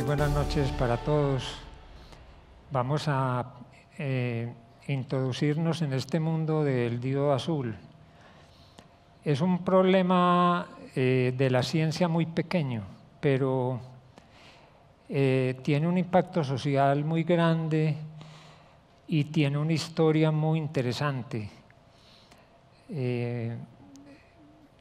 Buenas noches para todos. Vamos a introducirnos en este mundo del diodo azul. Es un problema de la ciencia muy pequeño, pero tiene un impacto social muy grande y tiene una historia muy interesante.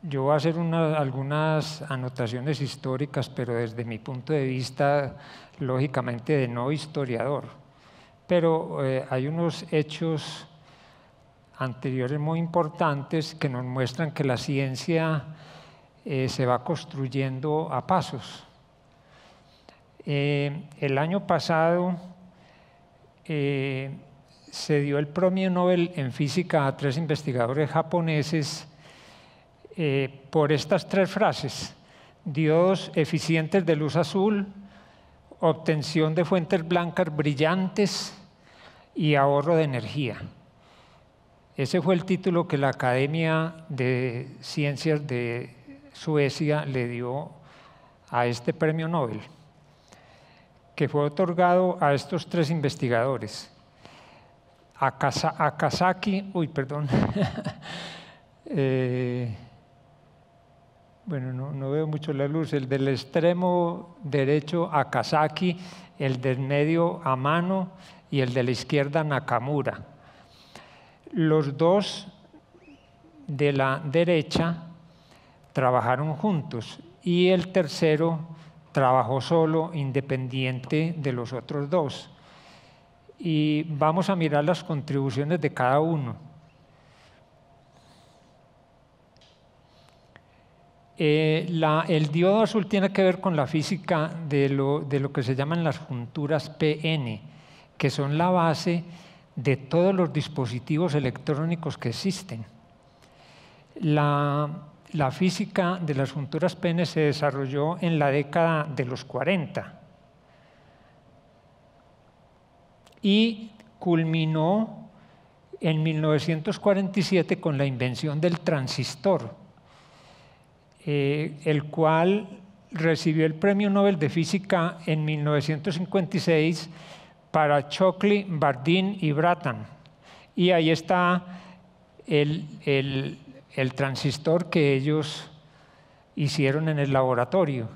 Yo voy a hacer algunas anotaciones históricas, pero desde mi punto de vista, lógicamente, de no historiador. Pero hay unos hechos anteriores muy importantes que nos muestran que la ciencia se va construyendo a pasos. El año pasado se dio el premio Nobel en física a 3 investigadores japoneses por estas 3 frases: diodos eficientes de luz azul, obtención de fuentes blancas brillantes y ahorro de energía. Ese fue el título que la Academia de Ciencias de Suecia le dio a este premio Nobel, que fue otorgado a estos 3 investigadores. Bueno, no veo mucho la luz. El del extremo derecho, Akazaki, el del medio, Amano, y el de la izquierda, Nakamura. Los 2 de la derecha trabajaron juntos y el tercero trabajó solo, independiente de los otros 2. Y vamos a mirar las contribuciones de cada uno. El diodo azul tiene que ver con la física de lo que se llaman las junturas PN, que son la base de todos los dispositivos electrónicos que existen. La física de las junturas PN se desarrolló en la década de los 40 y culminó en 1947 con la invención del transistor, el cual recibió el Premio Nobel de Física en 1956 para Shockley, Bardeen y Brattain. Y ahí está el transistor que ellos hicieron en el laboratorio.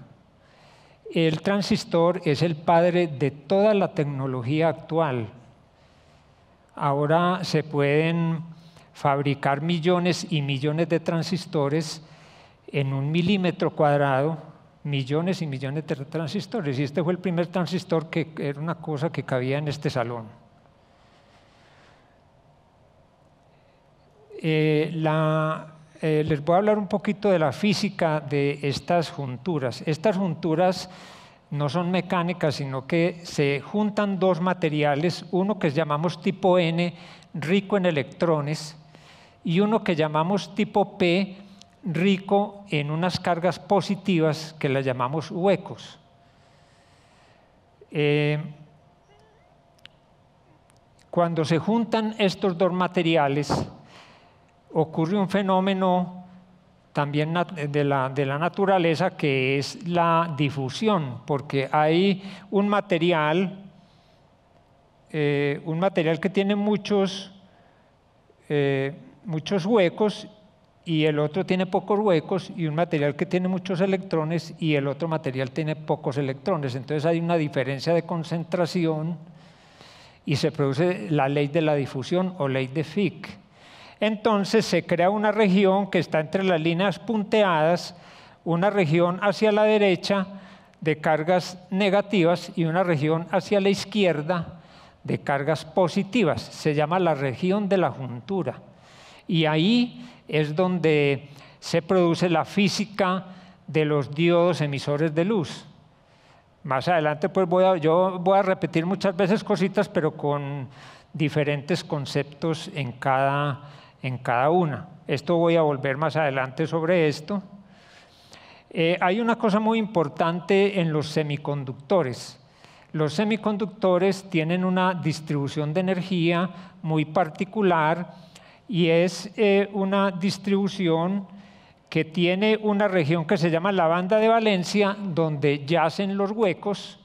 El transistor es el padre de toda la tecnología actual. Ahora se pueden fabricar millones y millones de transistores en 1 milímetro cuadrado, millones y millones de transistores. Y este fue el primer transistor que era una cosa que cabía en este salón. Les voy a hablar un poquito de la física de estas junturas. Estas junturas no son mecánicas, sino que se juntan 2 materiales, uno que llamamos tipo N, rico en electrones, y uno que llamamos tipo P, rico en unas cargas positivas que las llamamos huecos. Cuando se juntan estos 2 materiales, ocurre un fenómeno también de la naturaleza, que es la difusión, porque hay un material que tiene muchos huecos y el otro tiene pocos huecos, y un material que tiene muchos electrones y el otro material tiene pocos electrones. Entonces hay una diferencia de concentración y se produce la ley de la difusión o ley de Fick. Entonces se crea una región que está entre las líneas punteadas, una región hacia la derecha de cargas negativas y una región hacia la izquierda de cargas positivas. Se llama la región de la juntura. Y ahí es donde se produce la física de los diodos emisores de luz. Más adelante pues yo voy a repetir muchas veces cositas, pero con diferentes conceptos en cada una. Esto voy a volver más adelante sobre esto. Hay una cosa muy importante en los semiconductores. Los semiconductores tienen una distribución de energía muy particular y es una distribución que tiene una región que se llama la banda de valencia, donde yacen los huecos,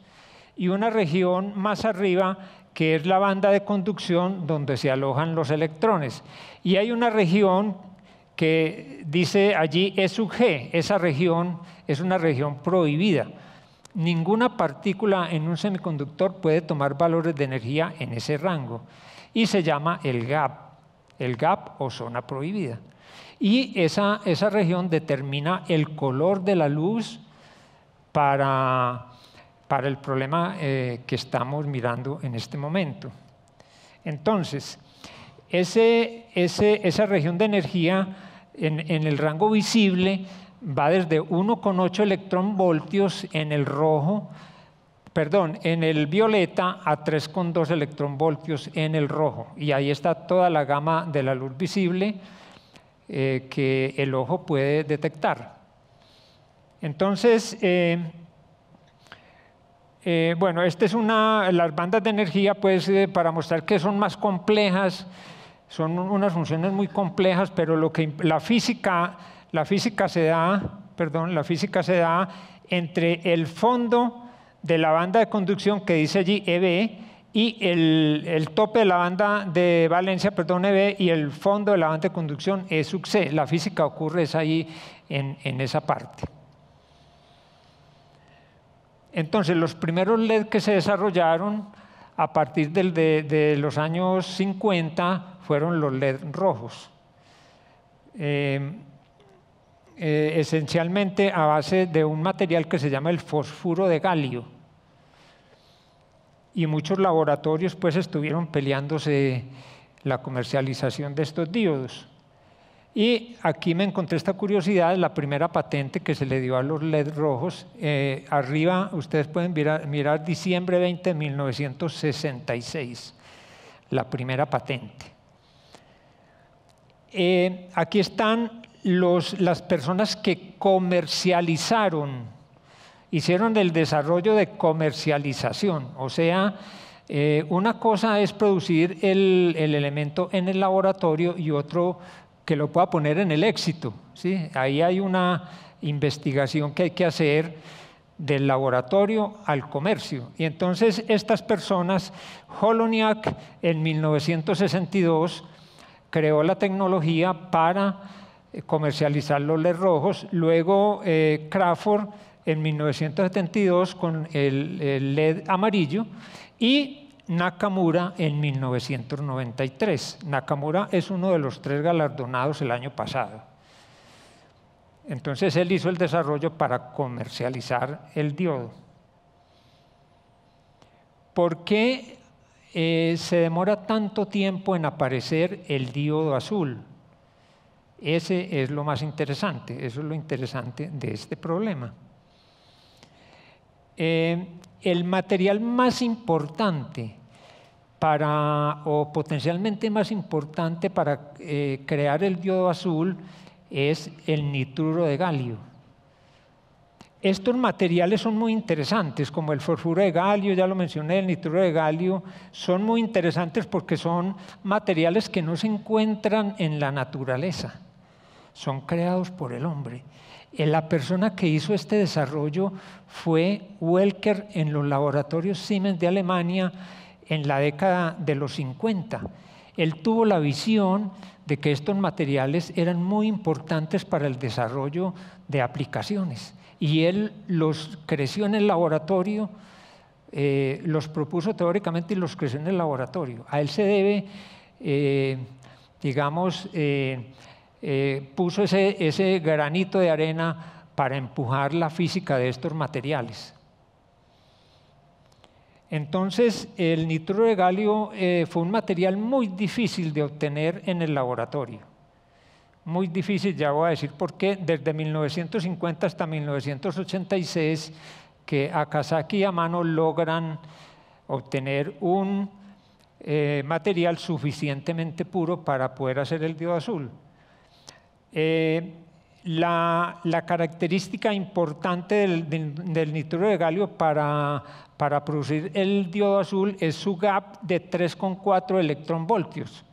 y una región más arriba que es la banda de conducción, donde se alojan los electrones. Y hay una región que dice allí E sub G. Esa región es una región prohibida. Ninguna partícula en un semiconductor puede tomar valores de energía en ese rango, y se llama el gap o zona prohibida. Y esa región determina el color de la luz para el problema que estamos mirando en este momento. Entonces, esa región de energía en el rango visible va desde 1,8 electronvoltios en el rojo, en el violeta, a 3,2 electronvoltios en el rojo. Y ahí está toda la gama de la luz visible que el ojo puede detectar. Entonces, bueno, esta es las bandas de energía, pues, para mostrar que son más complejas, son unas funciones muy complejas, pero la física se da entre el fondo de la banda de conducción que dice allí EB y el tope de la banda de valencia, EB, y el fondo de la banda de conducción E sub C. La física ocurre ahí en esa parte. Entonces, los primeros LED que se desarrollaron a partir de los años 50 fueron los LED rojos. Esencialmente a base de un material que se llama el fosfuro de galio. Y muchos laboratorios pues estuvieron peleándose la comercialización de estos diodos. Y aquí me encontré esta curiosidad, la primera patente que se le dio a los LED rojos. Arriba ustedes pueden mirar diciembre 20 de 1966, la primera patente. Aquí están las personas que comercializaron, hicieron el desarrollo de comercialización. O sea, una cosa es producir el elemento en el laboratorio y otro que lo pueda poner en el éxito, ¿sí? Ahí hay una investigación que hay que hacer del laboratorio al comercio. Y entonces estas personas, Holoniak en 1962 creó la tecnología para comercializar los LED rojos, luego Crawford en 1972 con el LED amarillo y Nakamura en 1993. Nakamura es uno de los 3 galardonados el año pasado. Entonces él hizo el desarrollo para comercializar el diodo. ¿Por qué se demora tanto tiempo en aparecer el diodo azul? Ese es lo más interesante, eso es lo interesante de este problema. El material más importante o potencialmente más importante para crear el diodo azul es el nitruro de galio. Estos materiales son muy interesantes, como el fosfuro de galio, ya lo mencioné, el nitruro de galio, son muy interesantes porque son materiales que no se encuentran en la naturaleza, son creados por el hombre. La persona que hizo este desarrollo fue Welker en los laboratorios Siemens de Alemania en la década de los 50. Él tuvo la visión de que estos materiales eran muy importantes para el desarrollo de aplicaciones y él los creció en el laboratorio, los propuso teóricamente y los creció en el laboratorio. A él se debe, puso ese granito de arena para empujar la física de estos materiales. Entonces, el nitruro de galio fue un material muy difícil de obtener en el laboratorio. Muy difícil, ya voy a decir por qué. Desde 1950 hasta 1986, que Akazaki y Amano logran obtener un material suficientemente puro para poder hacer el diodo azul. La característica importante del nitruro de galio para producir el diodo azul es su gap de 3,4 electronvoltios.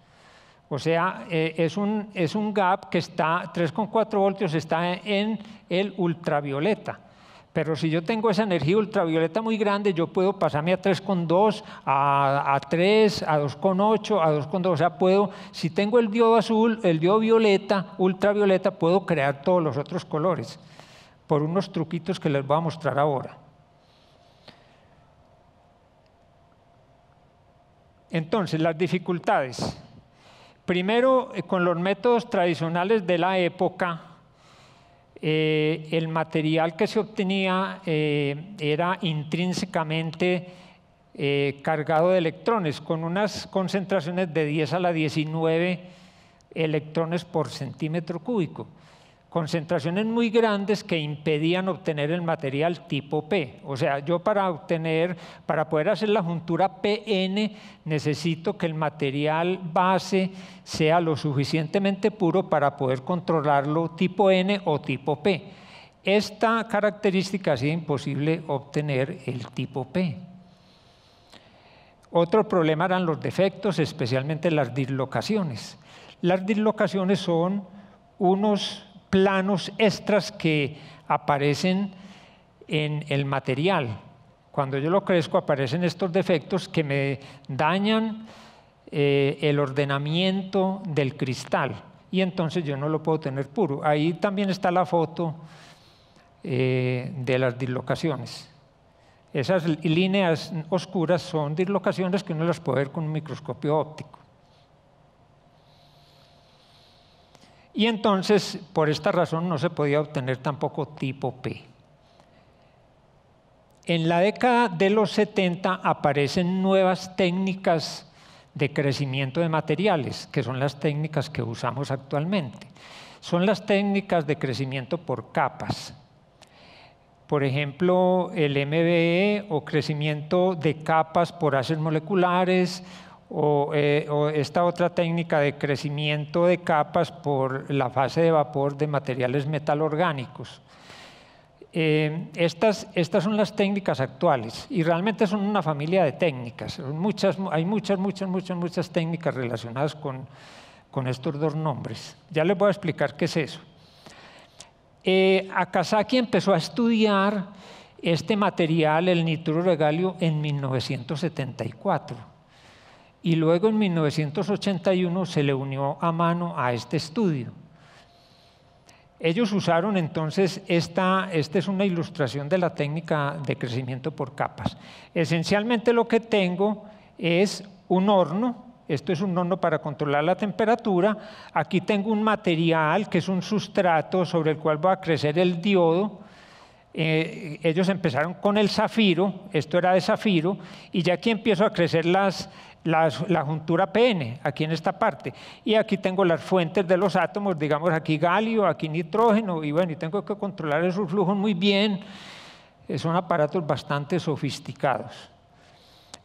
O sea, es un gap que está, 3,4 voltios está en el ultravioleta. Pero si yo tengo esa energía ultravioleta muy grande, yo puedo pasarme a 3,2, a 3, a 2,8, a 2,2. O sea, si tengo el diodo azul, el diodo violeta, ultravioleta, puedo crear todos los otros colores por unos truquitos que les voy a mostrar ahora. Entonces, las dificultades. Primero, con los métodos tradicionales de la época, el material que se obtenía era intrínsecamente cargado de electrones, con unas concentraciones de 10 a la 19 electrones por centímetro cúbico. Concentraciones muy grandes que impedían obtener el material tipo P. O sea, yo para poder hacer la juntura PN, necesito que el material base sea lo suficientemente puro para poder controlarlo tipo N o tipo P. Esta característica hacía imposible obtener el tipo P. Otro problema eran los defectos, especialmente las dislocaciones. Las dislocaciones son unos planos extras que aparecen en el material. Cuando yo lo crezco aparecen estos defectos que me dañan el ordenamiento del cristal y entonces yo no lo puedo tener puro. Ahí también está la foto de las dislocaciones. Esas líneas oscuras son dislocaciones que uno las puede ver con un microscopio óptico. Y entonces, por esta razón, no se podía obtener tampoco tipo P. En la década de los 70 aparecen nuevas técnicas de crecimiento de materiales, que son las técnicas que usamos actualmente. Son las técnicas de crecimiento por capas. Por ejemplo, el MBE o crecimiento de capas por haces moleculares, o esta otra técnica de crecimiento de capas por la fase de vapor de materiales metalorgánicos. Estas son las técnicas actuales y realmente son una familia de técnicas. Hay muchas técnicas relacionadas con estos dos nombres. Ya les voy a explicar qué es eso. Akazaki empezó a estudiar este material, el nitruro de galio, en 1974. Y luego en 1981 se le unió Amano a este estudio. Ellos usaron entonces, esta es una ilustración de la técnica de crecimiento por capas. Esencialmente lo que tengo es un horno, esto es un horno para controlar la temperatura. Aquí tengo un material que es un sustrato sobre el cual va a crecer el diodo. Ellos empezaron con el zafiro, esto era de zafiro, y ya aquí empiezo a crecer la juntura PN, aquí en esta parte. Y aquí tengo las fuentes de los átomos, digamos aquí galio, aquí nitrógeno, y bueno, y tengo que controlar esos flujos muy bien. Son aparatos bastante sofisticados.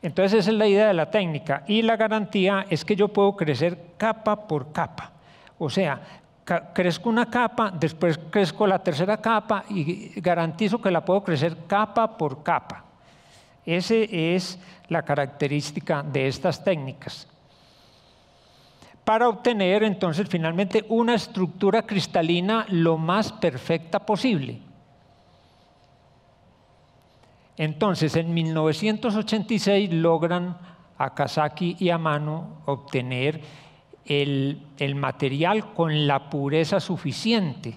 Entonces esa es la idea de la técnica. Y la garantía es que yo puedo crecer capa por capa. O sea, crezco una capa, después crezco la tercera capa y garantizo que la puedo crecer capa por capa. Esa es la característica de estas técnicas. Para obtener entonces finalmente una estructura cristalina lo más perfecta posible. Entonces en 1986 logran Akazaki y Amano obtener el material con la pureza suficiente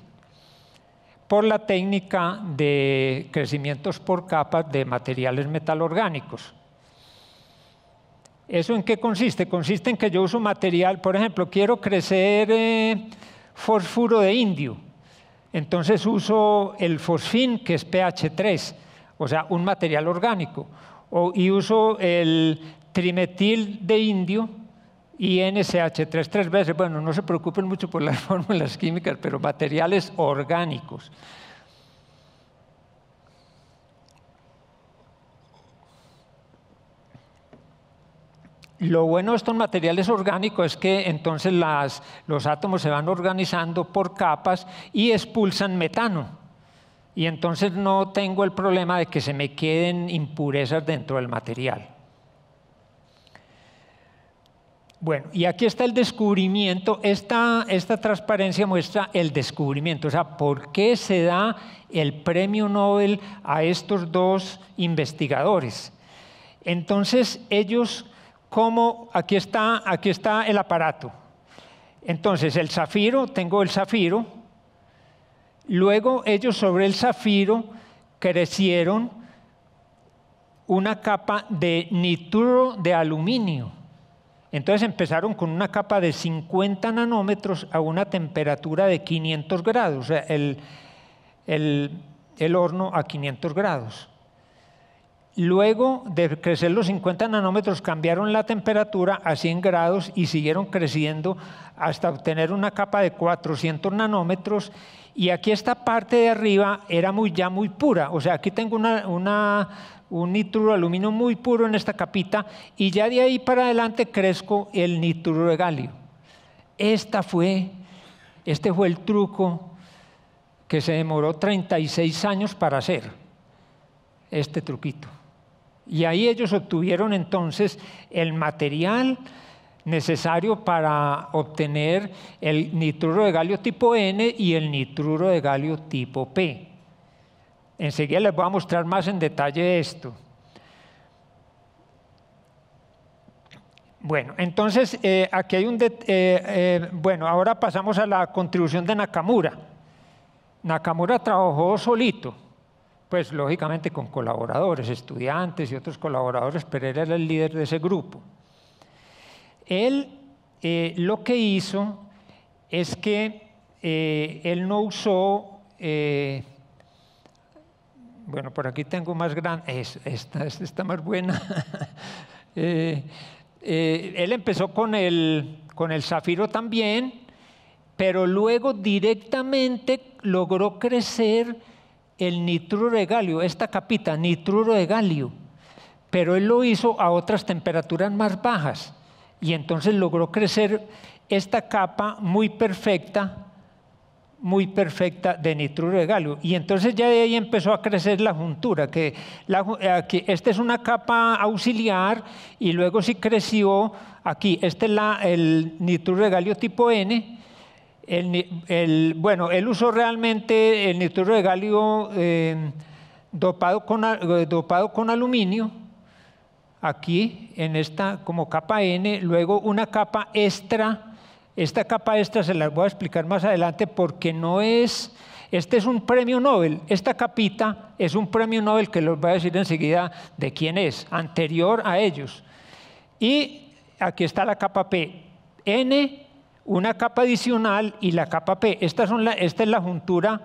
por la técnica de crecimientos por capas de materiales metalorgánicos. ¿Eso en qué consiste? Consiste en que yo uso material, por ejemplo, quiero crecer fósforo de indio. Entonces uso el fosfín, que es pH 3, o sea, un material orgánico. Y uso el trimetil de indio, INCH3 tres veces. Bueno, no se preocupen mucho por las fórmulas químicas, pero materiales orgánicos. Lo bueno de estos materiales orgánicos es que entonces los átomos se van organizando por capas y expulsan metano. Y entonces no tengo el problema de que se me queden impurezas dentro del material. Bueno, y aquí está el descubrimiento. Esta transparencia muestra el descubrimiento, o sea, por qué se da el premio Nobel a estos dos investigadores. Entonces, ellos, aquí está el aparato. Entonces, el zafiro, tengo el zafiro. Luego, ellos sobre el zafiro crecieron una capa de nitruro de aluminio. Entonces empezaron con una capa de 50 nanómetros a una temperatura de 500 grados, o sea, el horno a 500 grados. Luego de crecer los 50 nanómetros, cambiaron la temperatura a 100 grados y siguieron creciendo hasta obtener una capa de 400 nanómetros. Y aquí esta parte de arriba era ya muy pura, o sea, aquí tengo un nitruro de aluminio muy puro en esta capita, y ya de ahí para adelante crezco el nitruro de galio. Este fue el truco que se demoró 36 años para hacer, este truquito. Y ahí ellos obtuvieron entonces el material necesario para obtener el nitruro de galio tipo N y el nitruro de galio tipo P. Enseguida les voy a mostrar más en detalle esto. Bueno, entonces aquí hay bueno, ahora pasamos a la contribución de Nakamura. Nakamura trabajó solito, pues lógicamente con colaboradores, estudiantes y otros colaboradores, pero él era el líder de ese grupo. Él lo que hizo es que él no usó... bueno, por aquí tengo más grande. Esta está más buena. Él empezó con el zafiro también, pero luego directamente logró crecer el nitruro de galio, esta capita, nitruro de galio. Pero él lo hizo a otras temperaturas más bajas. Y entonces logró crecer esta capa muy perfecta de nitruro de galio. Y entonces ya de ahí empezó a crecer la juntura, que esta es una capa auxiliar, y luego sí creció aquí. Este es el nitruro de galio tipo N. Bueno, él usó realmente el nitruro de galio dopado con aluminio, aquí en esta como capa N, luego una capa extra. Esta capa extra se las voy a explicar más adelante porque no es... Este es un premio Nobel. Esta capita es un premio Nobel que les voy a decir enseguida de quién es, anterior a ellos. Y aquí está la capa P. N, una capa adicional, y la capa P. Esta es la juntura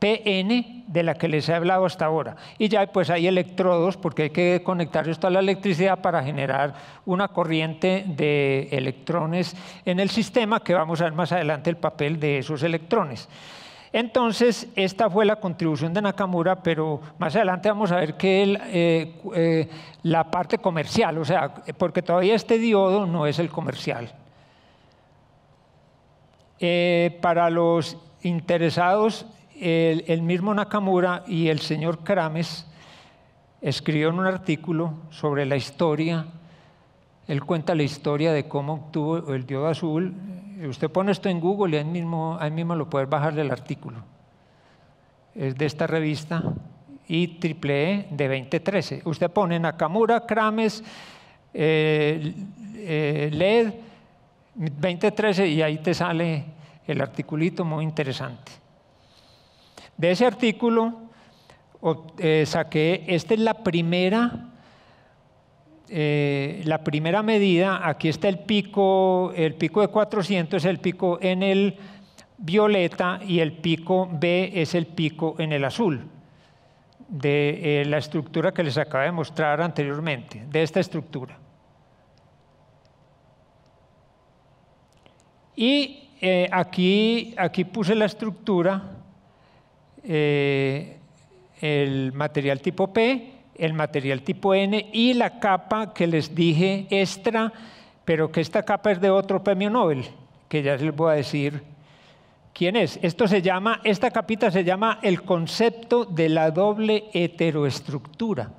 PN de la que les he hablado hasta ahora. Y ya pues hay electrodos, porque hay que conectar esto a la electricidad para generar una corriente de electrones en el sistema, que vamos a ver más adelante el papel de esos electrones. Entonces, esta fue la contribución de Nakamura, pero más adelante vamos a ver que la parte comercial, o sea, porque todavía este diodo no es el comercial. Para los interesados, el mismo Nakamura y el señor Karames escribió en un artículo sobre la historia. Él cuenta la historia de cómo obtuvo el diodo azul. Usted pone esto en Google y ahí mismo lo puede bajar del artículo. Es de esta revista IEEE de 2013. Usted pone Nakamura, Karames, LED 2013 y ahí te sale el articulito muy interesante. De ese artículo saqué, esta es la primera medida. Aquí está el pico de 400, el pico en el violeta y el pico B es el pico en el azul, de la estructura que les acabo de mostrar anteriormente, de esta estructura. Y aquí puse la estructura, el material tipo P, el material tipo N y la capa que les dije extra, pero que esta capa es de otro premio Nobel, que ya les voy a decir quién es. Esta capita se llama el concepto de la doble heteroestructura.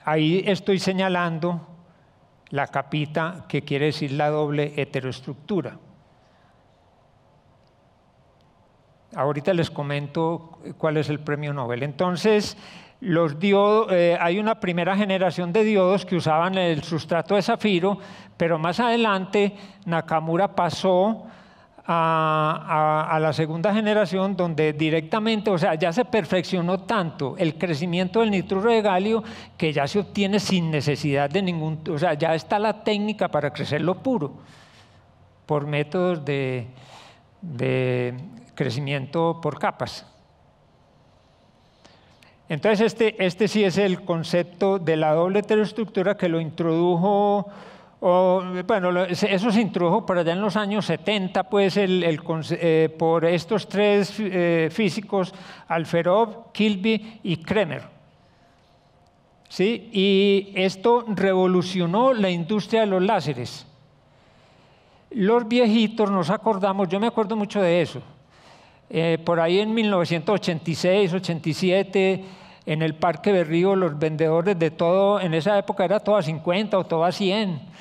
Ahí estoy señalando la capita que quiere decir la doble heteroestructura. Ahorita les comento cuál es el premio Nobel. Entonces, los diodos, hay una primera generación de diodos que usaban el sustrato de zafiro, pero más adelante Nakamura pasó a la segunda generación, donde directamente, o sea, ya se perfeccionó tanto el crecimiento del nitruro de galio que ya se obtiene sin necesidad de ningún, o sea, ya está la técnica para crecerlo puro por métodos de crecimiento por capas. Entonces este sí es el concepto de la doble heteroestructura que lo introdujo, bueno, eso se introdujo por allá en los años 70, pues por estos tres físicos, Alferov, Kilby y Kremer. ¿Sí? Y esto revolucionó la industria de los láseres. Los viejitos nos acordamos, yo me acuerdo mucho de eso, por ahí en 1986, 87, en el Parque Berrío, los vendedores de todo, en esa época era todo a 50 o todo a 100.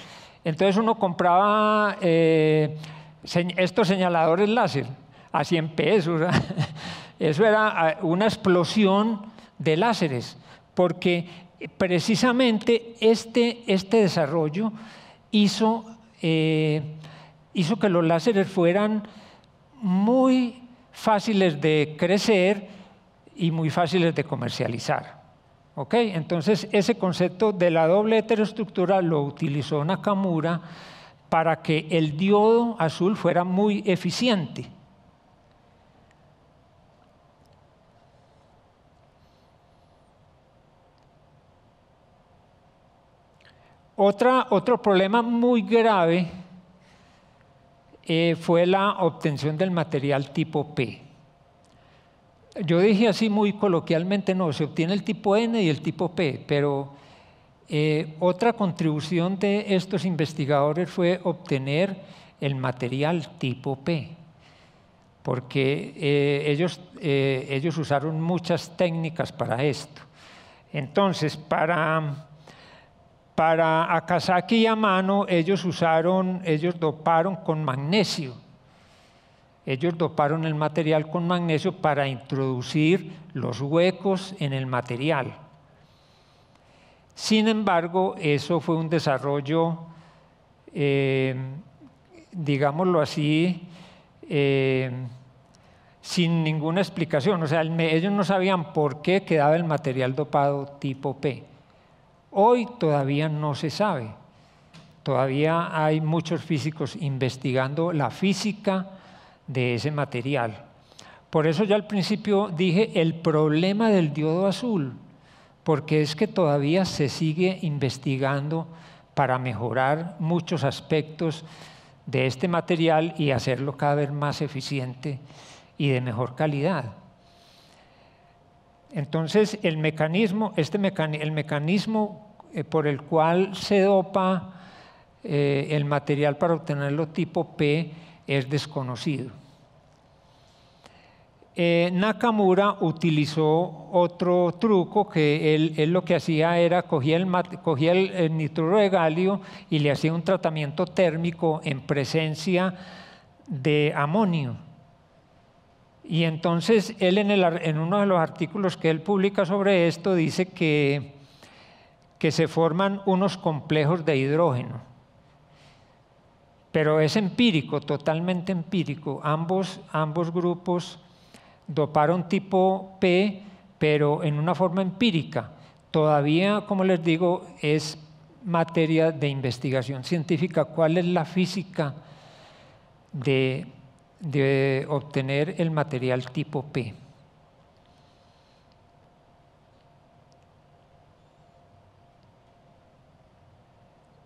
Entonces uno compraba estos señaladores láser a 100 pesos. Eso era una explosión de láseres, porque precisamente este desarrollo hizo que los láseres fueran muy fáciles de crecer y muy fáciles de comercializar. ¿Ok? Entonces, ese concepto de la doble heteroestructura lo utilizó Nakamura para que el diodo azul fuera muy eficiente. Otro problema muy grave fue la obtención del material tipo P. Yo dije así muy coloquialmente, no, se obtiene el tipo N y el tipo P, pero otra contribución de estos investigadores fue obtener el material tipo P, porque ellos usaron muchas técnicas para esto. Entonces, para Akazaki y Amano, ellos doparon con magnesio. Ellos doparon el material con magnesio para introducir los huecos en el material. Sin embargo, eso fue un desarrollo, digámoslo así, sin ninguna explicación. O sea, ellos no sabían por qué quedaba el material dopado tipo P. Hoy todavía no se sabe. Todavía hay muchos físicos investigando la física de ese material. Por eso ya al principio dije el problema del diodo azul, porque es que todavía se sigue investigando para mejorar muchos aspectos de este material y hacerlo cada vez más eficiente y de mejor calidad. Entonces, el mecanismo por el cual se dopa el material para obtenerlo tipo P es desconocido. Nakamura utilizó otro truco que él lo que hacía era cogía el nitruro de galio y le hacía un tratamiento térmico en presencia de amonio. Y entonces él en uno de los artículos que él publica sobre esto dice que se forman unos complejos de hidrógeno. Pero es empírico, totalmente empírico. Ambos grupos doparon tipo P, pero en una forma empírica. Todavía, como les digo, es materia de investigación científica. ¿Cuál es la física de obtener el material tipo P.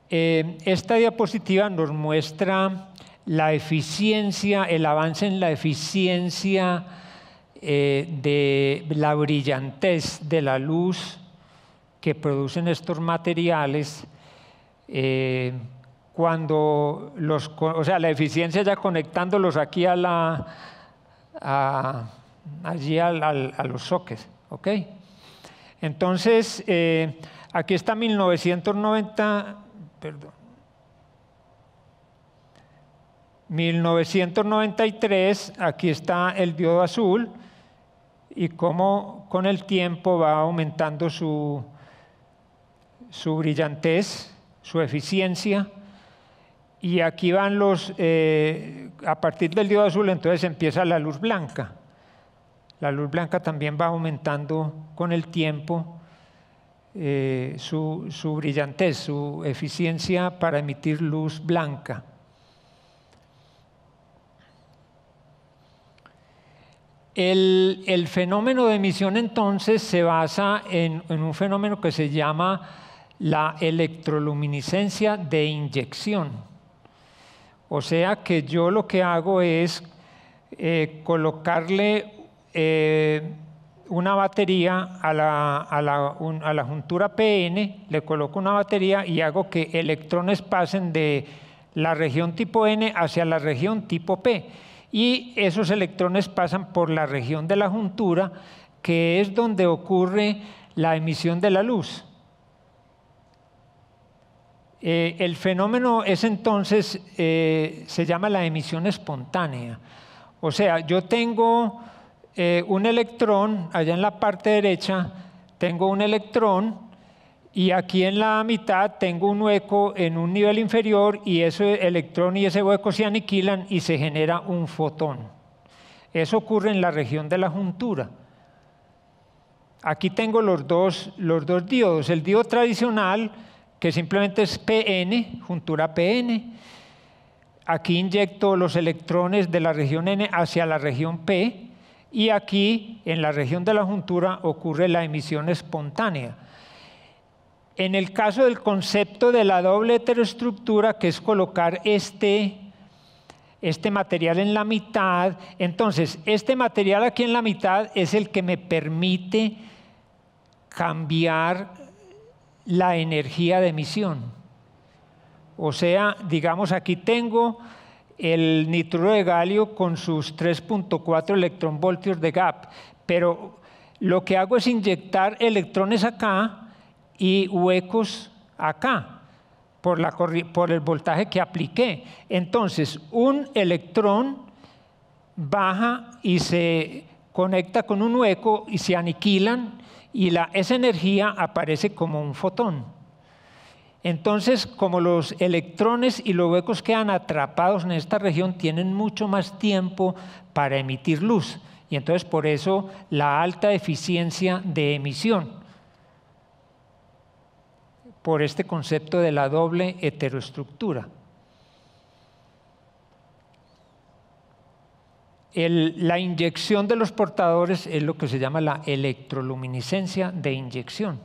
Esta diapositiva nos muestra la eficiencia, el avance en la eficiencia de la brillantez de la luz que producen estos materiales cuando o sea, la eficiencia ya conectándolos aquí allí a los sockets, ¿ok? Entonces, aquí está 1993, aquí está el diodo azul y cómo con el tiempo va aumentando su brillantez, su eficiencia. Y aquí van a partir del diodo azul, entonces empieza la luz blanca. La luz blanca también va aumentando con el tiempo su brillantez, su eficiencia para emitir luz blanca. El fenómeno de emisión entonces se basa en un fenómeno que se llama la electroluminiscencia de inyección. O sea que yo lo que hago es colocarle una batería a la juntura PN, le coloco una batería y hago que electrones pasen de la región tipo N hacia la región tipo P. Y esos electrones pasan por la región de la juntura, que es donde ocurre la emisión de la luz. El fenómeno es entonces, se llama la emisión espontánea. O sea, yo tengo un electrón, allá en la parte derecha tengo un electrón y aquí en la mitad tengo un hueco en un nivel inferior y ese electrón y ese hueco se aniquilan y se genera un fotón. Eso ocurre en la región de la juntura. Aquí tengo los dos diodos. El diodo tradicional, que simplemente es PN, juntura PN. Aquí inyecto los electrones de la región N hacia la región P y aquí en la región de la juntura ocurre la emisión espontánea. En el caso del concepto de la doble heteroestructura, que es colocar este material en la mitad, entonces este material aquí en la mitad es el que me permite cambiar la energía de emisión. O sea, digamos, aquí tengo el nitruro de galio con sus 3.4 electronvoltios de gap, pero lo que hago es inyectar electrones acá y huecos acá por el voltaje que apliqué. Entonces, un electrón baja y se conecta con un hueco y se aniquilan y esa energía aparece como un fotón. Entonces, como los electrones y los huecos quedan atrapados en esta región, tienen mucho más tiempo para emitir luz. Y entonces, por eso, la alta eficiencia de emisión, por este concepto de la doble heteroestructura. La inyección de los portadores es lo que se llama la electroluminiscencia de inyección.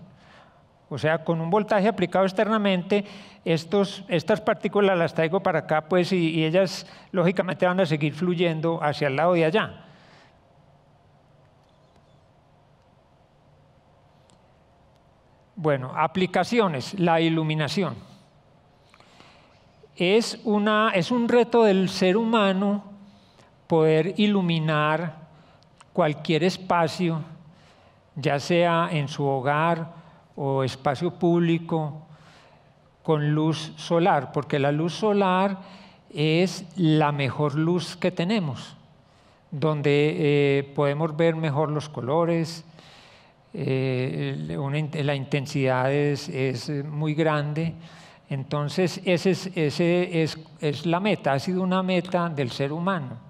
O sea, con un voltaje aplicado externamente, estas partículas las traigo para acá, pues, y ellas lógicamente van a seguir fluyendo hacia el lado de allá. Bueno, aplicaciones, la iluminación. Es un reto del ser humano poder iluminar cualquier espacio, ya sea en su hogar o espacio público, con luz solar, porque la luz solar es la mejor luz que tenemos, donde podemos ver mejor los colores, la intensidad es muy grande. Entonces, esa es la meta, ha sido una meta del ser humano.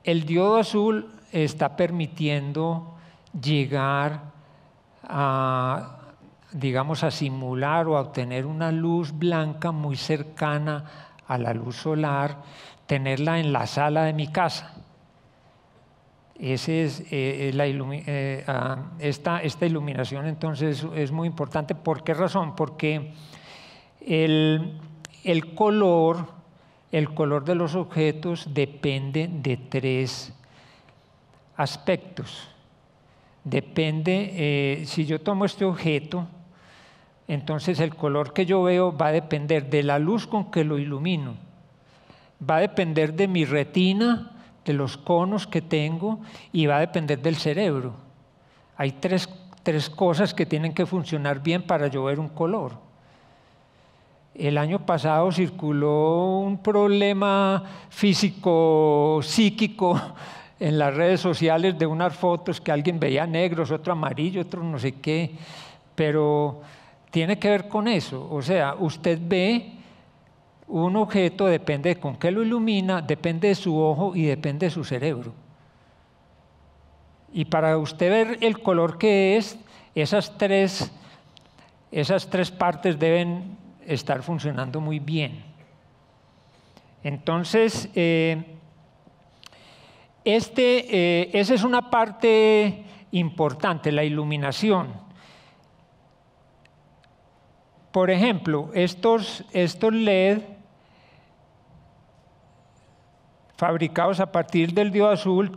El diodo azul está permitiendo llegar digamos, a simular o a obtener una luz blanca muy cercana a la luz solar, tenerla en la sala de mi casa. Ese es, esta iluminación entonces es muy importante. ¿Por qué razón? Porque el color de los objetos depende de tres aspectos. Depende, si yo tomo este objeto, entonces el color que yo veo va a depender de la luz con que lo ilumino, va a depender de mi retina, de los conos que tengo, y va a depender del cerebro. Hay tres cosas que tienen que funcionar bien para yo ver un color. El año pasado circuló un problema físico, psíquico, en las redes sociales de unas fotos que alguien veía negros, otro amarillo, otro no sé qué, pero tiene que ver con eso. O sea, usted ve un objeto, depende de con qué lo ilumina, depende de su ojo y depende de su cerebro. Y para usted ver el color que es, esas tres partes deben estar funcionando muy bien. Entonces, esa es una parte importante, la iluminación. Por ejemplo, estos LED fabricados a partir del diodo azul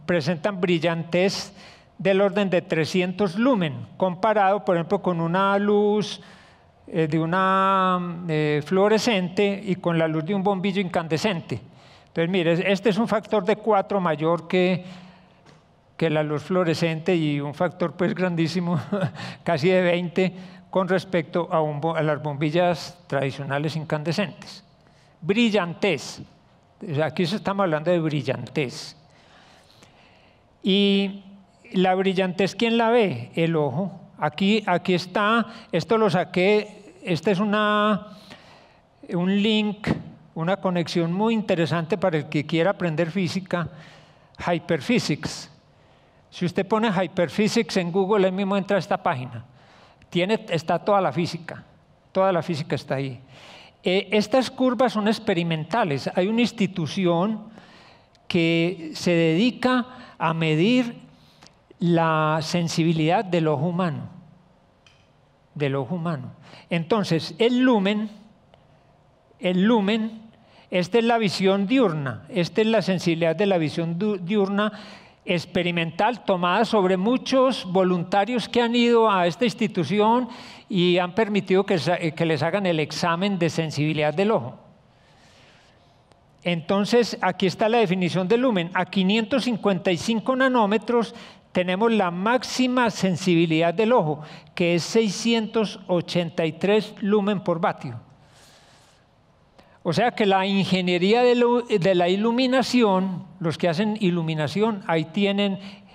presentan brillantez del orden de 300 lumen, comparado, por ejemplo, con una luz de una fluorescente y con la luz de un bombillo incandescente. Entonces, mire, este es un factor de 4 mayor que la luz fluorescente y un factor pues grandísimo, casi de 20, con respecto a las bombillas tradicionales incandescentes. Brillantez. Aquí estamos hablando de brillantez. Y la brillantez, ¿quién la ve? El ojo. Aquí está, esto lo saqué, este es un link, una conexión muy interesante para el que quiera aprender física, Hyperphysics. Si usted pone Hyperphysics en Google, él mismo entra a esta página. Está toda la física está ahí. Estas curvas son experimentales. Hay una institución que se dedica a medir la sensibilidad del ojo humano. Entonces, el lumen, esta es la visión diurna, esta es la sensibilidad de la visión diurna experimental tomada sobre muchos voluntarios que han ido a esta institución y han permitido que les hagan el examen de sensibilidad del ojo. Entonces, aquí está la definición del lumen. A 555 nanómetros tenemos la máxima sensibilidad del ojo, que es 683 lumen por vatio. O sea que la ingeniería de la iluminación, los que hacen iluminación,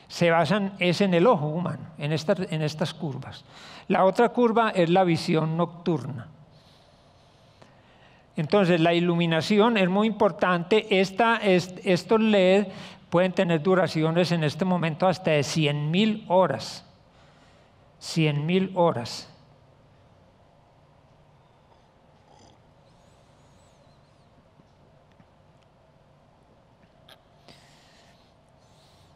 se basan en el ojo humano, en estas curvas. La otra curva es la visión nocturna. Entonces, la iluminación es muy importante. Estos LED pueden tener duraciones en este momento hasta de 100.000 horas. 100.000 horas.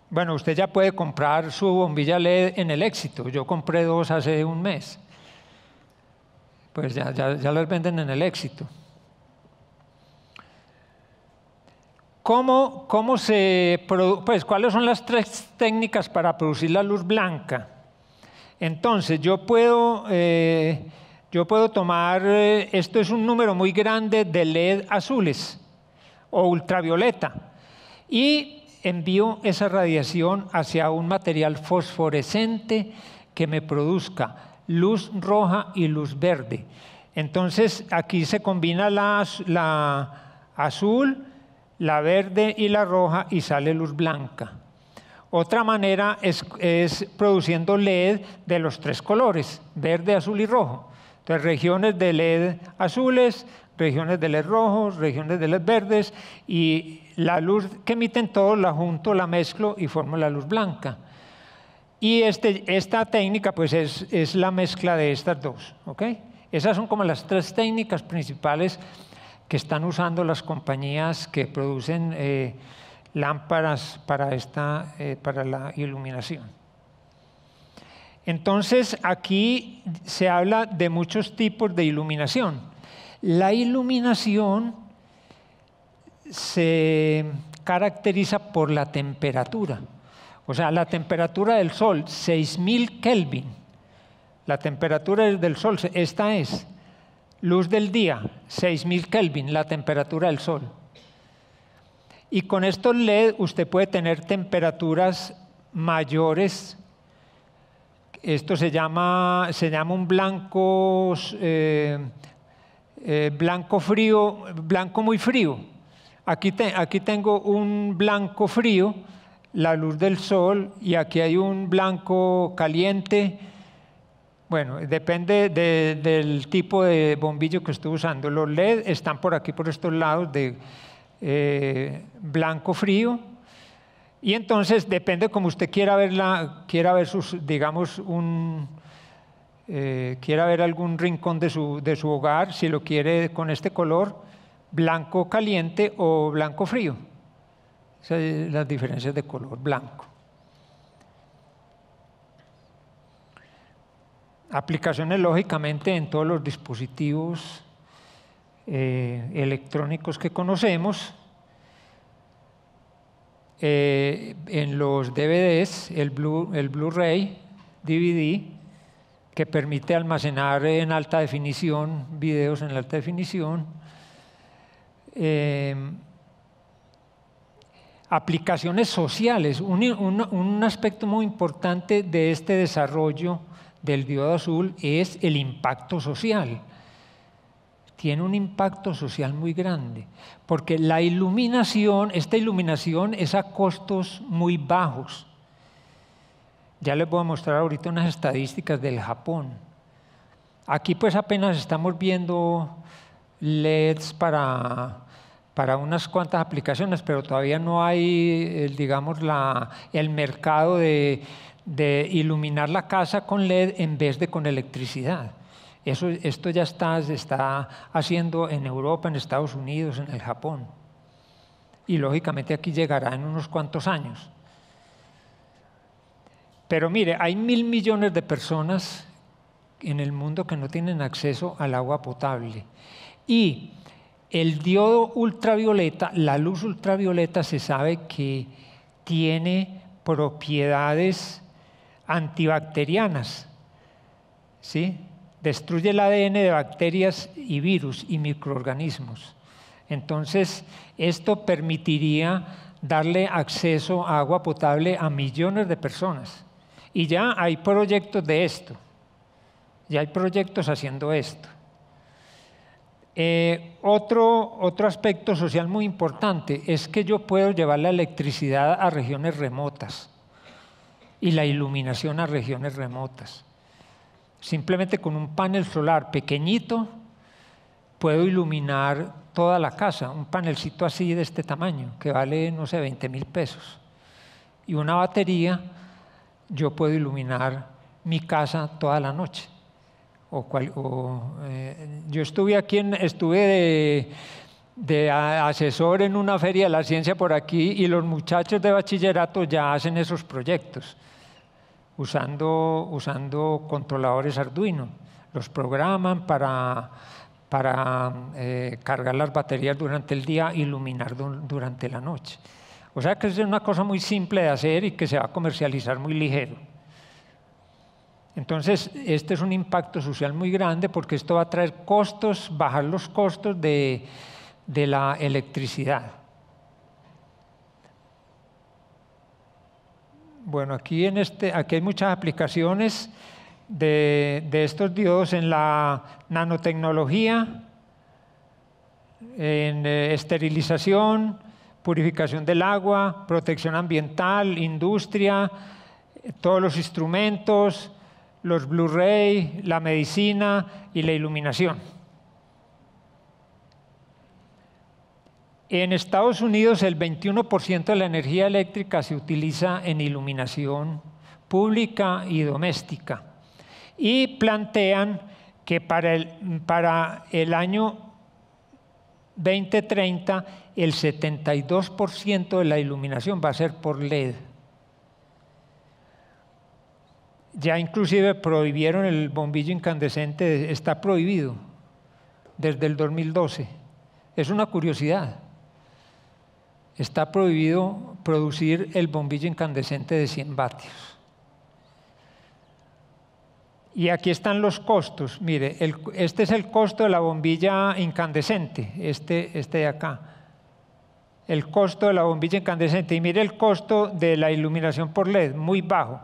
Bueno, usted ya puede comprar su bombilla LED en el Éxito. Yo compré 2 hace un mes. Pues ya las venden en el Éxito. ¿Cuáles son las 3 técnicas para producir la luz blanca? Entonces, yo puedo tomar, esto es un número muy grande de LED azules o ultravioleta, y envío esa radiación hacia un material fosforescente que me produzca luz roja y luz verde. Entonces, aquí se combina la azul, la verde y la roja y sale luz blanca. Otra manera es produciendo LED de los 3 colores, verde, azul y rojo. Entonces, regiones de LED azules, regiones de LED rojos, regiones de LED verdes, y la luz que emiten todos la junto, la mezclo y formo la luz blanca. Y esta técnica pues es la mezcla de estas dos, ¿ok? Esas son como las 3 técnicas principales que están usando las compañías que producen lámparas para la iluminación. Entonces, aquí se habla de muchos tipos de iluminación. La iluminación se caracteriza por la temperatura. O sea, la temperatura del Sol, 6.000 Kelvin. La temperatura del Sol, esta es luz del día, 6.000 Kelvin, la temperatura del Sol. Y con estos LED usted puede tener temperaturas mayores. Esto se llama un blanco, blanco frío, blanco muy frío. Aquí tengo un blanco frío, la luz del sol, y aquí hay un blanco caliente. Bueno, depende del tipo de bombillo que estoy usando. Los LED están por aquí, por estos lados, de blanco frío. Y entonces depende como usted quiera ver sus, digamos, quiera ver algún rincón de su hogar, si lo quiere con este color, blanco caliente o blanco frío. Esas son las diferencias de color blanco. Aplicaciones, lógicamente, en todos los dispositivos electrónicos que conocemos. En los DVDs, el Blu-ray, DVD, que permite almacenar en alta definición, videos en alta definición. Aplicaciones sociales. Un aspecto muy importante de este desarrollo del diodo azul es el impacto social. Tiene un impacto social muy grande, porque esta iluminación es a costos muy bajos. Ya les voy a mostrar ahorita unas estadísticas del Japón. Aquí pues apenas estamos viendo LEDs para unas cuantas aplicaciones, pero todavía no hay, digamos, el mercado de iluminar la casa con LED en vez de con electricidad. Esto ya se está haciendo en Europa, en Estados Unidos, en el Japón. Y lógicamente aquí llegará en unos cuantos años. Pero mire, hay 1.000 millones de personas en el mundo que no tienen acceso al agua potable. Y el diodo ultravioleta, la luz ultravioleta, se sabe que tiene propiedades antibacterianas, ¿sí? Destruye el ADN de bacterias y virus y microorganismos. Entonces, esto permitiría darle acceso a agua potable a millones de personas. Y ya hay proyectos de esto. Ya hay proyectos haciendo esto. Otro aspecto social muy importante es que yo puedo llevar la electricidad a regiones remotas y la iluminación a regiones remotas. Simplemente con un panel solar pequeñito puedo iluminar toda la casa, un panelcito así de este tamaño, que vale, no sé, 20.000 pesos. Y una batería, yo puedo iluminar mi casa toda la noche. Yo estuve de asesor en una feria de la ciencia por aquí, y los muchachos de bachillerato ya hacen esos proyectos, usando controladores Arduino. Los programan para cargar las baterías durante el día, iluminar durante la noche. O sea que es una cosa muy simple de hacer y que se va a comercializar muy ligero. Entonces, este es un impacto social muy grande, porque esto va a traer costos, bajar los costos de la electricidad. Bueno, aquí hay muchas aplicaciones de estos diodos en la nanotecnología, en esterilización, purificación del agua, protección ambiental, industria, todos los instrumentos, los Blu-ray, la medicina y la iluminación. En Estados Unidos, el 21% de la energía eléctrica se utiliza en iluminación pública y doméstica. Y plantean que para el año 2030 el 72% de la iluminación va a ser por LED. Ya inclusive prohibieron el bombillo incandescente, está prohibido desde el 2012. Es una curiosidad. Está prohibido producir el bombillo incandescente de 100 vatios. Y aquí están los costos. Mire, este es el costo de la bombilla incandescente, este de acá. El costo de la bombilla incandescente. Y mire el costo de la iluminación por LED, muy bajo.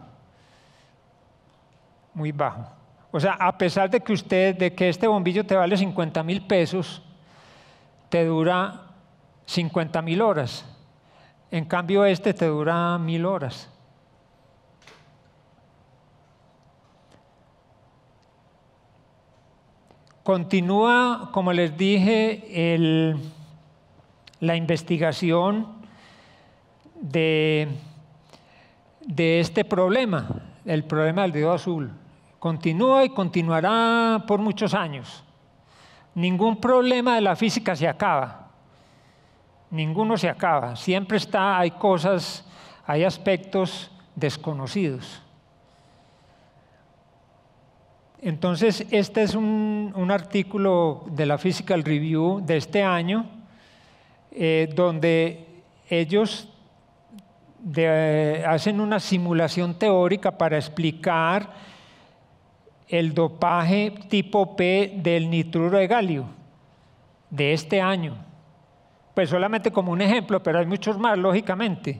Muy bajo. O sea, a pesar de que este bombillo te vale 50.000 pesos, te dura 50.000 horas. En cambio, este te dura 1.000 horas. Continúa, como les dije, la investigación de este problema, el problema del diodo azul. Continúa y continuará por muchos años. Ningún problema de la física se acaba. Ninguno se acaba. Siempre hay cosas, hay aspectos desconocidos. Entonces, este es un artículo de la Physical Review de este año, donde ellos hacen una simulación teórica para explicar el dopaje tipo P del nitruro de galio de este año. Pues solamente como un ejemplo, pero hay muchos más, lógicamente.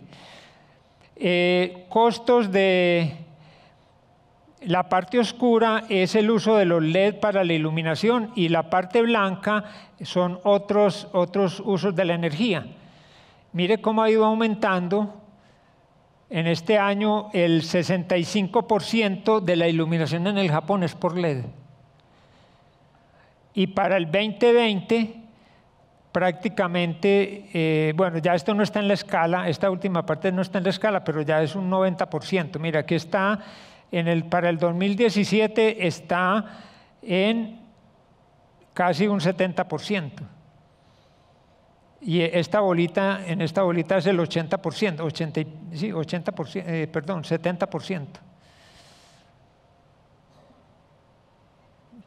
Costos de la parte oscura es el uso de los LED para la iluminación y la parte blanca son otros usos de la energía. Mire cómo ha ido aumentando. En este año el 65% de la iluminación en el Japón es por LED. Y para el 2020 prácticamente, bueno, ya esto no está en la escala, esta última parte no está en la escala, pero ya es un 90%. Mira, aquí está, para el 2017 está en casi un 70%. Y en esta bolita es el 80%, 70%.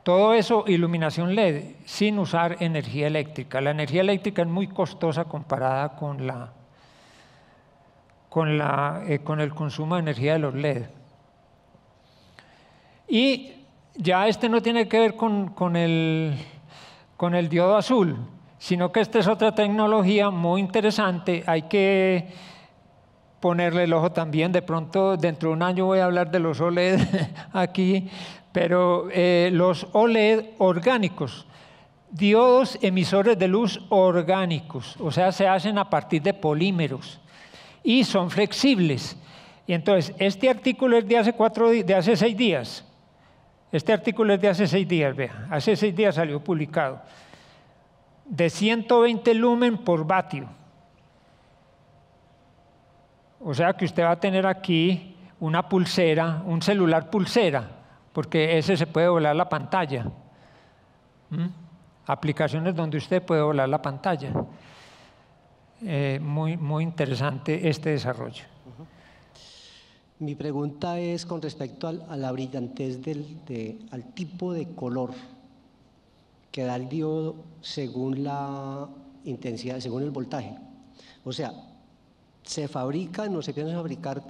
Todo eso iluminación LED, sin usar energía eléctrica. La energía eléctrica es muy costosa comparada con el consumo de energía de los LED. Y ya no tiene que ver con el diodo azul, sino que esta es otra tecnología muy interesante. Hay que ponerle el ojo también. De pronto, dentro de un año voy a hablar de los OLED aquí, pero los OLED orgánicos, diodos emisores de luz orgánicos, o sea, se hacen a partir de polímeros y son flexibles. Y entonces, este artículo es de hace 6 días. Este artículo es de hace 6 días, vea, hace 6 días salió publicado. De 120 lumen por vatio. O sea que usted va a tener aquí una pulsera, un celular pulsera, porque ese se puede volar la pantalla. Aplicaciones donde usted puede volar la pantalla. Muy interesante este desarrollo. Mi pregunta es con respecto a la brillantez al tipo de color que da el diodo según la intensidad, según el voltaje. O sea, se empiezan a fabricar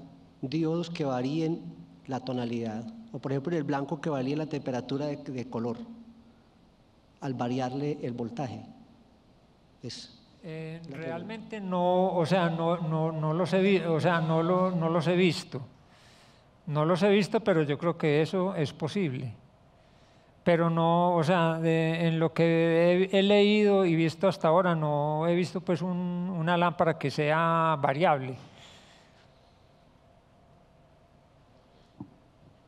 diodos que varíen la tonalidad, o por ejemplo el blanco que varíe la temperatura de color al variarle el voltaje. Realmente no, o sea, no los he visto. No los he visto, pero yo creo que eso es posible. Pero no, o sea, en lo que he leído y visto hasta ahora, no he visto pues una lámpara que sea variable.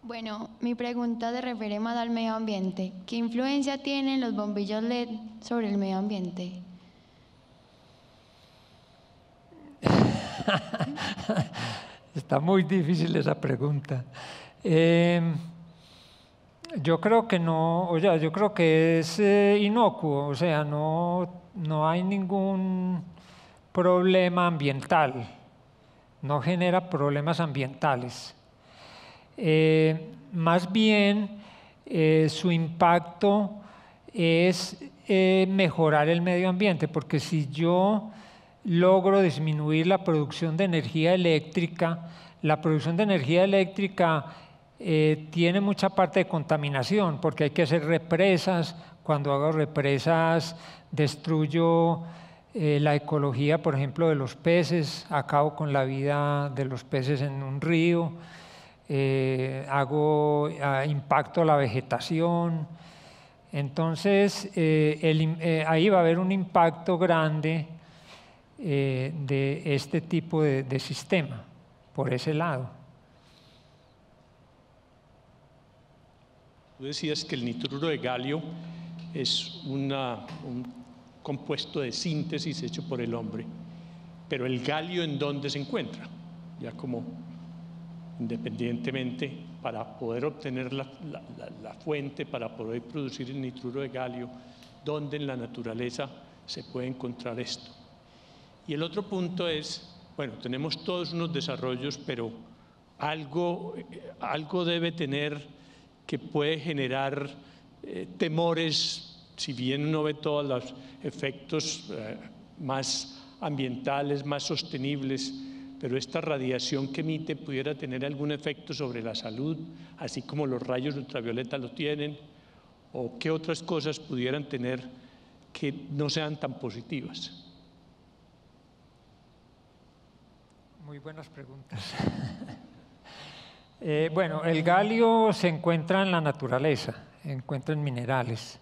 Bueno, mi pregunta se refiere más al medio ambiente. ¿Qué influencia tienen los bombillos LED sobre el medio ambiente? Está muy difícil esa pregunta. Yo creo que no, o sea, yo creo que es inocuo, o sea, no hay ningún problema ambiental, no genera problemas ambientales. Más bien, su impacto es mejorar el medio ambiente, porque si yo logro disminuir la producción de energía eléctrica, la producción de energía eléctrica tiene mucha parte de contaminación, porque hay que hacer represas. Cuando hago represas destruyo la ecología, por ejemplo, de los peces, acabo con la vida de los peces en un río, impacto la vegetación. Entonces, ahí va a haber un impacto grande de este tipo de sistema, por ese lado. Tú decías que el nitruro de galio es un compuesto de síntesis hecho por el hombre, pero el galio ¿en dónde se encuentra? Ya como independientemente, para poder obtener la fuente, para poder producir el nitruro de galio, ¿dónde en la naturaleza se puede encontrar esto? Y el otro punto es, bueno, tenemos todos unos desarrollos, pero algo debe tener que puede generar temores, si bien uno ve todos los efectos más ambientales, más sostenibles, pero esta radiación que emite pudiera tener algún efecto sobre la salud, así como los rayos ultravioleta lo tienen, o qué otras cosas pudieran tener que no sean tan positivas. Muy buenas preguntas. Bueno, el galio se encuentra en la naturaleza, se encuentra en minerales.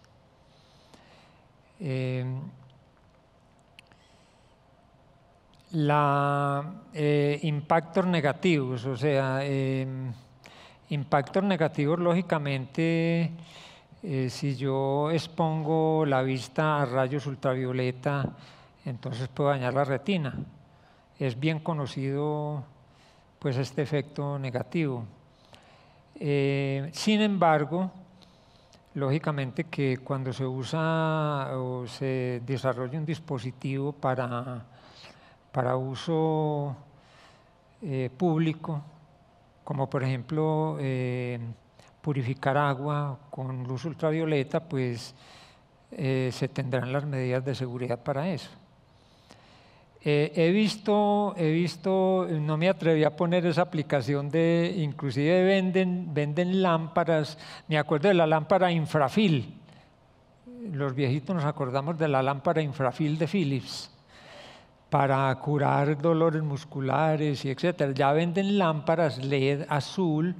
Impactos negativos, o sea, impactos negativos lógicamente, si yo expongo la vista a rayos ultravioleta, entonces puedo dañar la retina. Es bien conocido pues este efecto negativo. Sin embargo, lógicamente que cuando se usa o se desarrolla un dispositivo para uso público, como por ejemplo purificar agua con luz ultravioleta, pues se tendrán las medidas de seguridad para eso. He visto, no me atreví a poner esa aplicación inclusive venden lámparas, me acuerdo de la lámpara infrafil, los viejitos nos acordamos de la lámpara infrafil de Philips, para curar dolores musculares y etcétera. Ya venden lámparas LED azul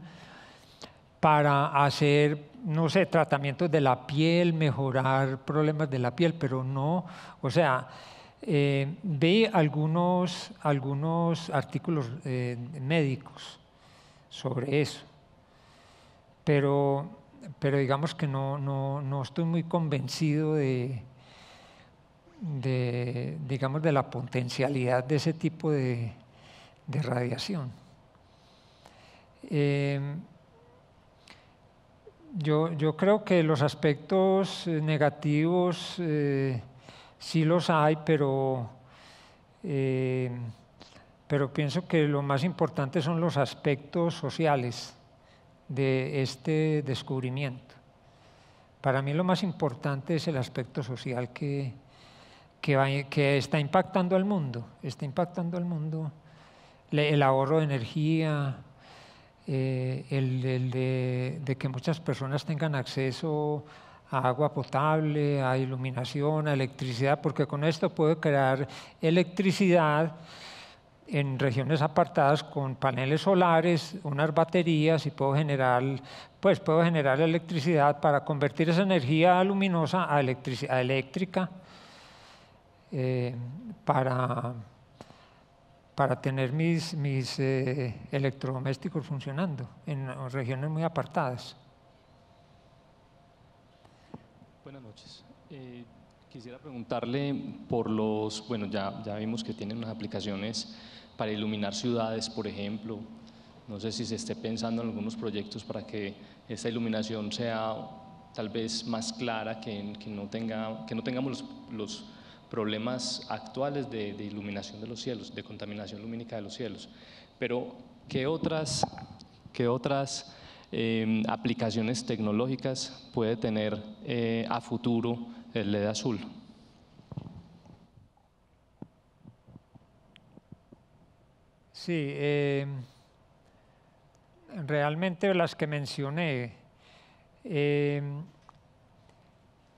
para hacer, no sé, tratamientos de la piel, mejorar problemas de la piel, pero no, o sea, ve algunos artículos médicos sobre eso, pero digamos que no estoy muy convencido digamos, de la potencialidad de ese tipo de radiación. Yo creo que los aspectos negativos sí los hay, pero pienso que lo más importante son los aspectos sociales de este descubrimiento. Para mí lo más importante es el aspecto social que está impactando al mundo, el ahorro de energía, de que muchas personas tengan acceso a agua potable, a iluminación, a electricidad, porque con esto puedo crear electricidad en regiones apartadas con paneles solares, unas baterías, y puedo generar electricidad para convertir esa energía luminosa a eléctrica, para tener mis electrodomésticos funcionando en regiones muy apartadas. Buenas noches. Quisiera preguntarle por bueno, ya vimos que tienen unas aplicaciones para iluminar ciudades, por ejemplo, No sé si se esté pensando en algunos proyectos para que esta iluminación sea tal vez más clara, que no tengamos los problemas actuales de iluminación de los cielos, de contaminación lumínica de los cielos. Pero, ¿qué otras aplicaciones tecnológicas puede tener a futuro el LED azul? Sí, realmente las que mencioné,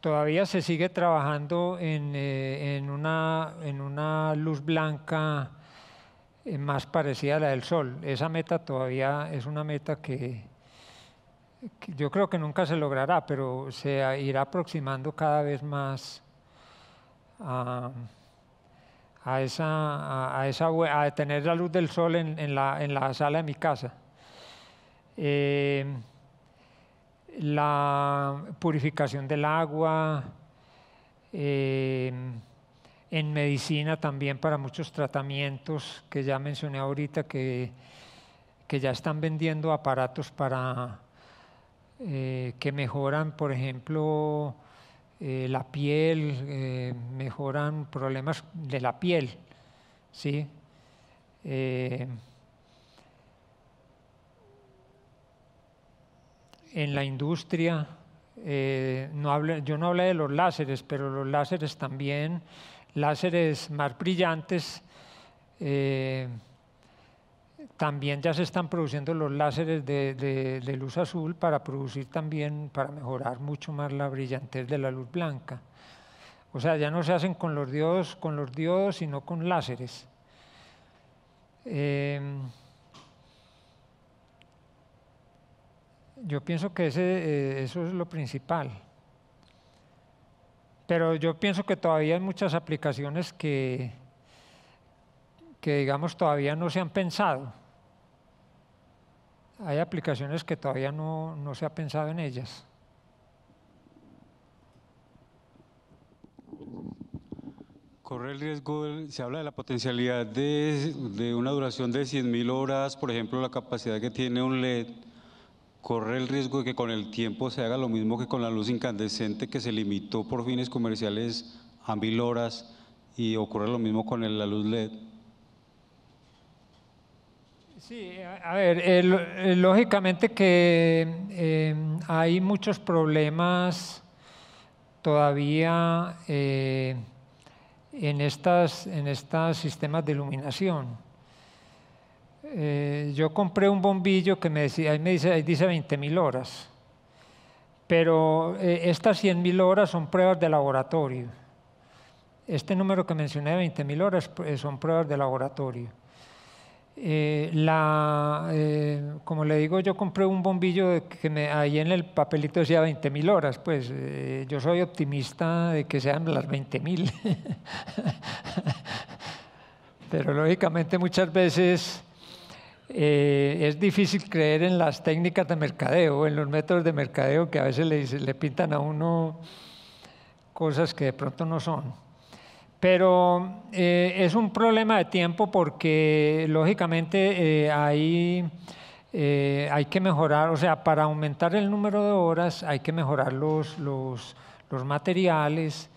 todavía se sigue trabajando en una luz blanca más parecida a la del Sol. Esa meta todavía es una meta que yo creo que nunca se logrará, pero se irá aproximando cada vez más a tener la luz del sol en la sala de mi casa. La purificación del agua, en medicina también para muchos tratamientos que ya mencioné ahorita, que ya están vendiendo aparatos para que mejoran, por ejemplo, la piel, mejoran problemas de la piel, ¿sí? En la industria, yo no hablé de los láseres, pero los láseres también, láseres más brillantes, también ya se están produciendo los láseres de luz azul para producir también, para mejorar mucho más la brillantez de la luz blanca. O sea, ya no se hacen con los diodos, sino con láseres. Yo pienso que eso es lo principal. Pero yo pienso que todavía hay muchas aplicaciones que digamos todavía no se han pensado. Hay aplicaciones que todavía no se ha pensado en ellas. Corre el riesgo, se habla de la potencialidad de una duración de 100.000 horas, por ejemplo, la capacidad que tiene un LED. Corre el riesgo de que con el tiempo se haga lo mismo que con la luz incandescente, que se limitó por fines comerciales a 1.000 horas, y ocurre lo mismo con la luz LED. Sí, a ver, lógicamente que hay muchos problemas todavía en estos sistemas de iluminación. Yo compré un bombillo que ahí dice 20.000 horas, pero estas 100.000 horas son pruebas de laboratorio. Este número que mencioné de 20.000 horas son pruebas de laboratorio. Como le digo, yo compré un bombillo que ahí en el papelito decía 20.000 horas, pues yo soy optimista de que sean las 20.000. Pero lógicamente muchas veces es difícil creer en las técnicas de mercadeo, en los métodos de mercadeo que a veces le pintan a uno cosas que de pronto no son. Pero es un problema de tiempo porque lógicamente hay que mejorar, o sea, para aumentar el número de horas hay que mejorar los materiales.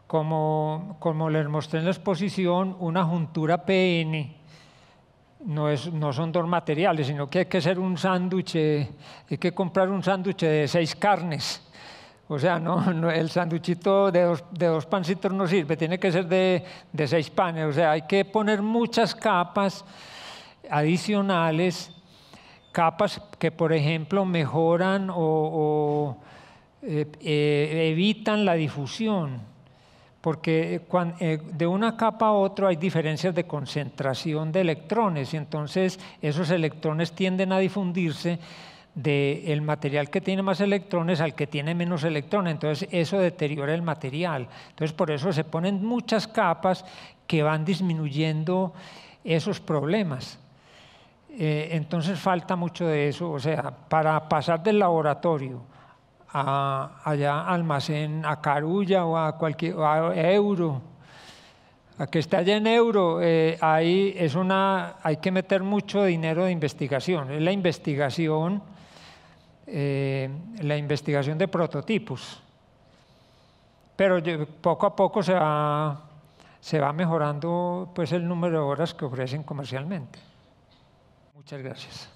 Como les mostré en la exposición, una juntura PN no son dos materiales, sino que hay que hacer un sándwich, hay que comprar un sándwich de 6 carnes. O sea, el sándwichito de dos pancitos no sirve, tiene que ser de 6 panes. O sea, hay que poner muchas capas adicionales, capas que, por ejemplo, mejoran o evitan la difusión. Porque de una capa a otra hay diferencias de concentración de electrones y entonces esos electrones tienden a difundirse del material que tiene más electrones al que tiene menos electrones, entonces eso deteriora el material. Entonces por eso se ponen muchas capas que van disminuyendo esos problemas. Entonces falta mucho de eso, o sea, para pasar del laboratorio allá almacén, a Carulla o a Euro, A que esté en euro, hay que meter mucho dinero de investigación. Es la investigación de prototipos. Pero poco a poco se va mejorando pues, el número de horas que ofrecen comercialmente. Muchas gracias.